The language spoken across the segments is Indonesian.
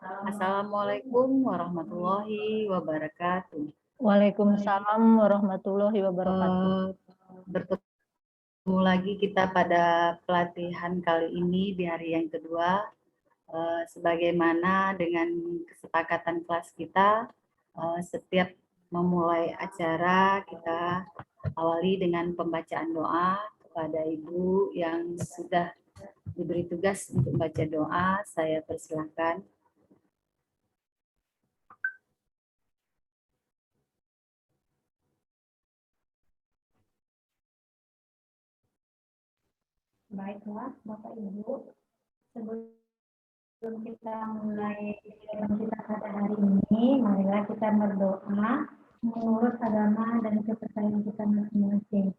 Assalamualaikum warahmatullahi wabarakatuh. Waalaikumsalam warahmatullahi wabarakatuh. Bertemu lagi kita pada pelatihan kali ini di hari yang kedua. Sebagaimana dengan kesepakatan kelas kita, setiap memulai acara kita awali dengan pembacaan doa kepada Ibu yang sudah diberi tugas untuk membaca doa. Saya persilahkan. Baiklah, Bapak Ibu, sebelum kita mulai kegiatan kita pada hari ini, marilah kita berdoa menurut agama dan kepercayaan kita masing-masing.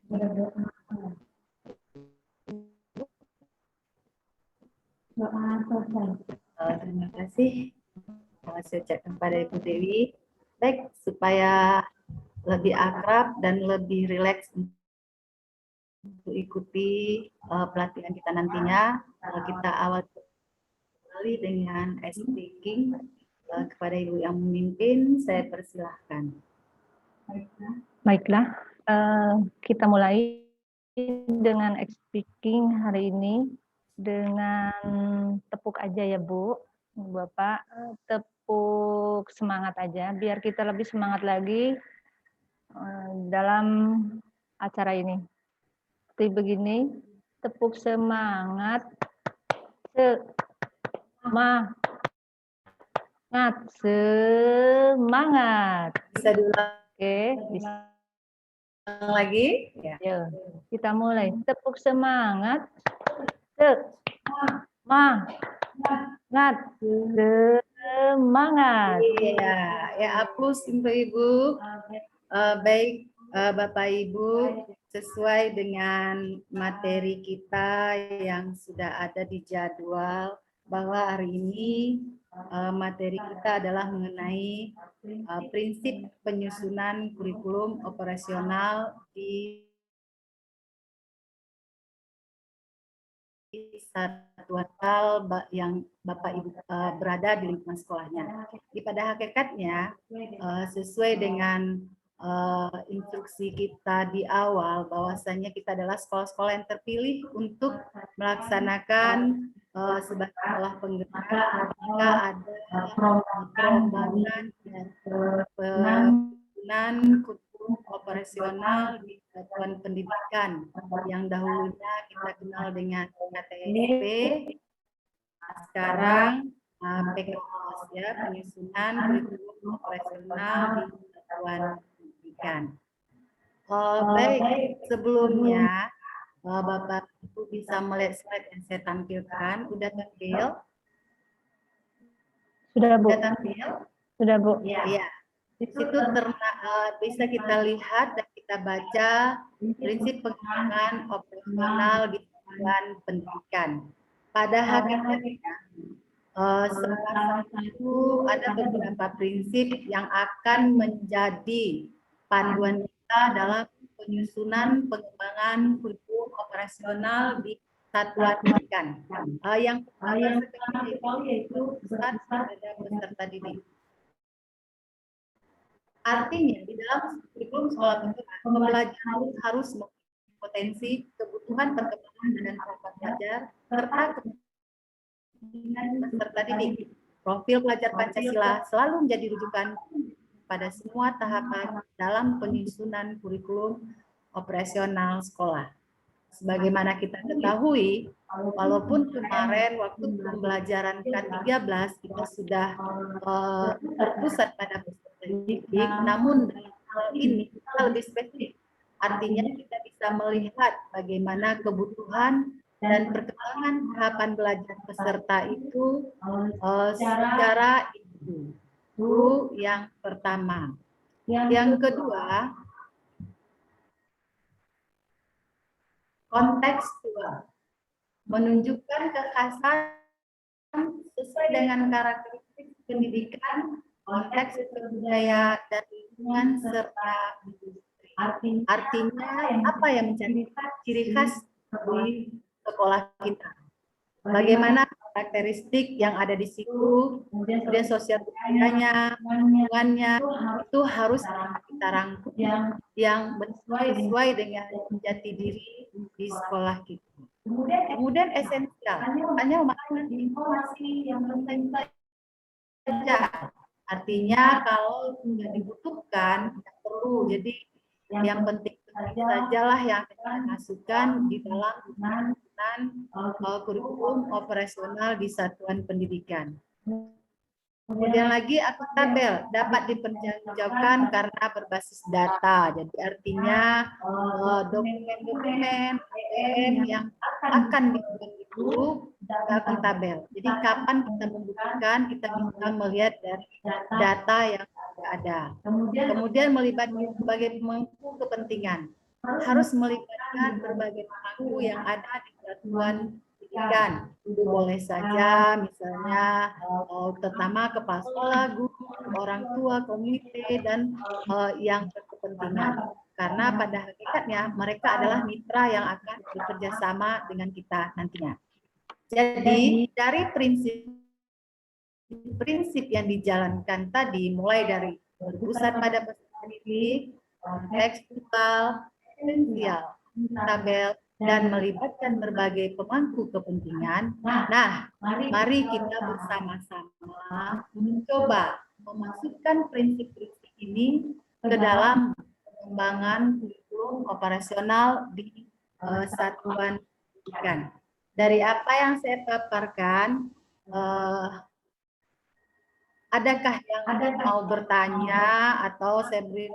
Berdoa. Doa selesai. Terima kasih. Saya ucapkan kepada Ibu Dewi. Baik, supaya lebih akrab dan lebih rileks untuk ikuti pelatihan kita nantinya, kita awal kembali dengan speaking kepada Ibu yang memimpin. Saya persilahkan. Baiklah, kita mulai dengan speaking hari ini dengan tepuk aja ya Bu, Bapak, tepuk semangat aja biar kita lebih semangat lagi dalam acara ini. Seperti begini, tepuk semangat, semangat. Bisa diulang Oke, bisa lagi? Ya. Ya, kita mulai. Tepuk semangat, semangat, semangat. Iya, ya aplaus untuk Ibu. Baik, Bapak Ibu, sesuai dengan materi kita yang sudah ada di jadwal, bahwa hari ini materi kita adalah mengenai prinsip penyusunan kurikulum operasional di satuan yang Bapak Ibu berada di lingkungan sekolahnya. Pada hakikatnya, sesuai dengan instruksi kita di awal, bahwasanya kita adalah sekolah-sekolah yang terpilih untuk melaksanakan sebagai sekolah penggerak jika ada perombakan dan penggunaan kurikulum operasional di satuan pendidikan yang dahulunya kita kenal dengan KTSP, sekarang PKOS, ya, penyusunan kurikulum operasional di satuan pendidikan. Baik, sebelumnya Bapak Ibu bisa melihat slide yang saya tampilkan. Udah tampil? Sudah Bu. Sudah tampil? Sudah Bu. Ya. Di situ bisa kita lihat dan kita baca prinsip pengembangan operasional di satuan pendidikan. Pada hakikatnya, salah satu ada beberapa prinsip yang akan menjadi panduan kita dalam penyusunan pengembangan kurikulum operasional di satuan pendidikan. Yang pertama yaitu pusat pada peserta didik. Artinya di dalam kurikulum sekolah penggerak, pembelajaran harus memiliki potensi, kebutuhan perkembangan dan harapan belajar serta kepentingan peserta didik. Profil pelajar Pancasila selalu menjadi rujukan pada semua tahapan dalam penyusunan kurikulum operasional sekolah. Sebagaimana kita ketahui, walaupun kemarin waktu pembelajaran K13 kita sudah terpusat pada peserta didik, namun dalam hal ini kita lebih spesifik. Artinya kita bisa melihat bagaimana kebutuhan dan perkembangan harapan belajar peserta itu secara individu. Itu yang pertama. Yang kedua, kontekstual, menunjukkan kekhasan sesuai dengan karakteristik pendidikan, konteks budaya dan lingkungan serta industri. Artinya apa yang menjadi ciri khas di sekolah kita? Bagaimana karakteristik yang ada di situ, kemudian sosial budayanya, lingkungannya, itu harus kita rangkum yang sesuai dengan jati diri di sekolah kita. Kemudian esensial, hanya informasi yang penting saja. Artinya kalau tidak dibutuhkan, tidak perlu. Jadi yang penting sajalah yang kita masukkan di dalam kurikulum operasional di satuan pendidikan. Kemudian lagi akuntabel, dapat dipertanggungjawabkan karena berbasis data. Jadi artinya dokumen-dokumen yang akan dibuat itu akuntabel. Jadi kapan kita membutuhkan, kita bisa melihat dari data yang ada. Kemudian melibatkan berbagai pemangku kepentingan. Harus melibatkan berbagai pemangku yang ada di satuan pendidikan. Itu boleh saja misalnya terutama kepala sekolah, guru, orang tua, komite, dan yang berkepentingan. Karena pada hakikatnya mereka adalah mitra yang akan bekerja sama dengan kita nantinya. Jadi dari prinsip yang dijalankan tadi, mulai dari berpusat pada peserta didik, tekstual, esensial, tabel, dan melibatkan berbagai pemangku kepentingan. Nah, mari kita bersama-sama mencoba memasukkan prinsip-prinsip ini ke dalam pengembangan kurikulum operasional di satuan pendidikan. Dari apa yang saya paparkan, adakah yang mau bertanya atau saya beri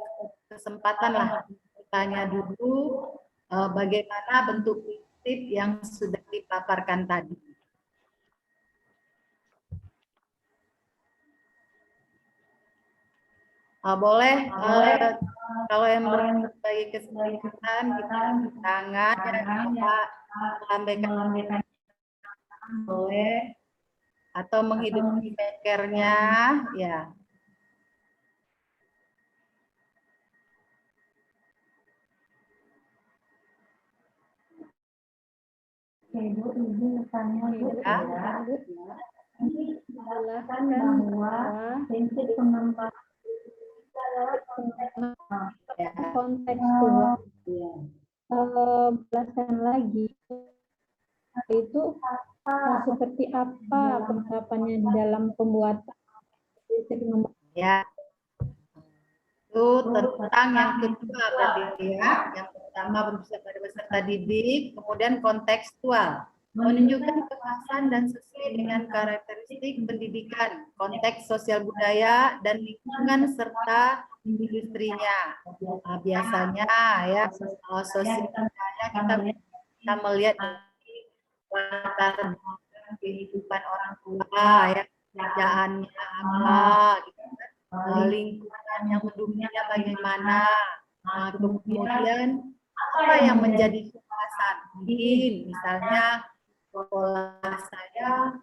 kesempatan lah bertanya dulu bagaimana bentuk prinsip yang sudah dipaparkan tadi. Boleh kalau yang berbagi kesempatan kita angkat tangan ya, melambaikan boleh atau menghidupi bekernya ya. Ibu bertanya Ya. Ini menjelaskan bahwa prinsip pengembangan kontekstual belasan lagi itu seperti apa penerapannya di dalam pembuatan Ya, itu tentang yang kedua berarti ya. Yang pertama berpusat pada peserta didik, kemudian kontekstual, menunjukkan kekhasan dan sesuai dengan karakteristik pendidikan, konteks sosial budaya dan lingkungan serta industrinya. Nah, biasanya ya sosial budaya kita melihat latar belakang kehidupan orang tua ya, kerjaannya apa gitu kan. Lingkungan yang mendukungnya bagaimana. Nah, kemudian apa yang menjadi kekhasan? Mungkin misalnya sekolah saya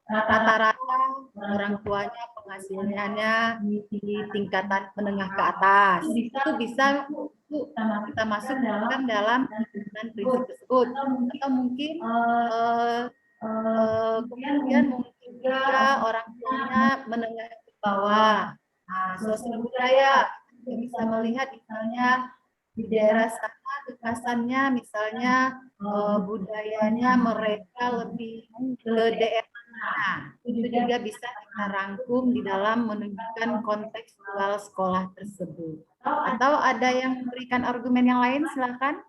rata-rata orang tuanya penghasilannya di tingkatan menengah ke atas. Itu bisa kita masukkan dalam prinsip tersebut. Atau mungkin kemudian mungkin juga orang tuanya menengah ke bawah. Nah, sosial budaya kita bisa melihat misalnya di daerah sana kekhasannya misalnya budayanya mereka lebih ke daerah mana. Itu juga bisa kita rangkum di dalam menunjukkan kontekstual sekolah tersebut. Atau ada yang memberikan argumen yang lain, silakan.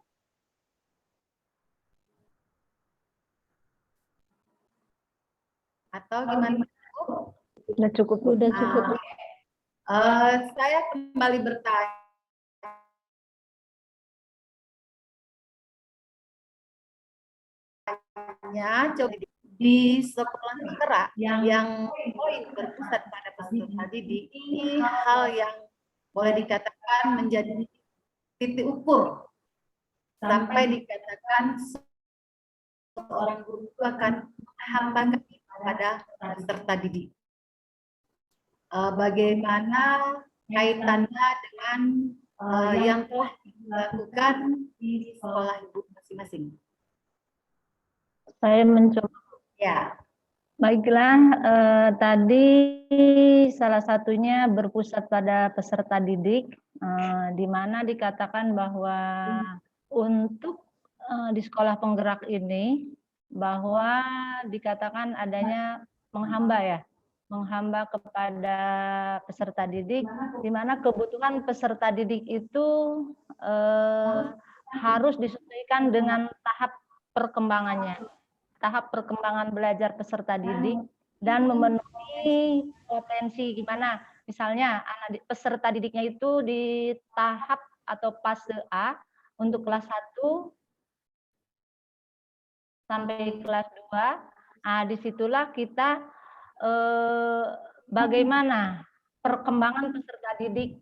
Atau gimana? Sudah cukup. sudah cukup. Saya kembali bertanya. Coba di sekolah mitra yang poin berpusat pada peserta didik, ini hal yang boleh dikatakan menjadi titik ukur sampai dikatakan seorang guru itu akan menghambakan pada peserta didik. Bagaimana kaitannya dengan yang telah dilakukan di sekolah ibu masing-masing? Saya mencoba Ya, Baiklah, tadi salah satunya berpusat pada peserta didik, di mana dikatakan bahwa untuk di sekolah penggerak ini, bahwa dikatakan adanya menghamba kepada peserta didik, di mana kebutuhan peserta didik itu harus disesuaikan dengan tahap perkembangan belajar peserta didik dan memenuhi potensi gimana. Misalnya peserta didiknya itu di tahap atau fase A untuk kelas 1 sampai kelas 2. Nah, disitulah kita bagaimana perkembangan peserta didik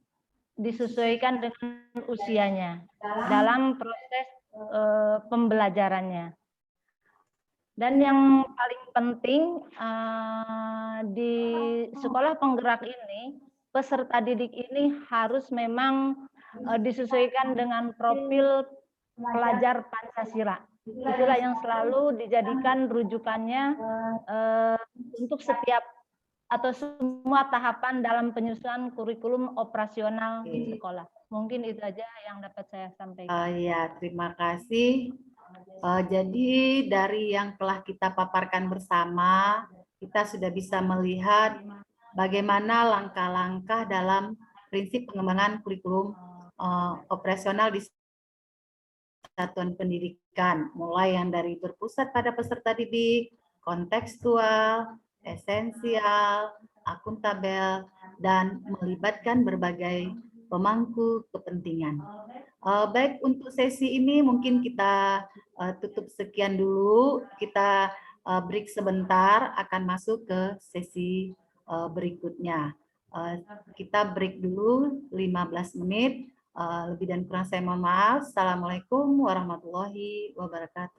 disesuaikan dengan usianya dalam proses pembelajarannya. Dan yang paling penting di sekolah penggerak ini, peserta didik ini harus memang disesuaikan dengan profil pelajar Pancasila. Itulah yang selalu dijadikan rujukannya untuk setiap atau semua tahapan dalam penyusunan kurikulum operasional di sekolah. Mungkin itu aja yang dapat saya sampaikan. ya, terima kasih. Jadi dari yang telah kita paparkan bersama, kita sudah bisa melihat bagaimana langkah-langkah dalam prinsip pengembangan kurikulum operasional di satuan pendidikan, mulai yang dari berpusat pada peserta didik, kontekstual, esensial, akuntabel, dan melibatkan berbagai pemangku kepentingan. Baik, untuk sesi ini mungkin kita tutup sekian dulu. Kita break sebentar, akan masuk ke sesi berikutnya. Kita break dulu 15 menit. Lebih dan kurang saya mohon maaf. Assalamualaikum warahmatullahi wabarakatuh.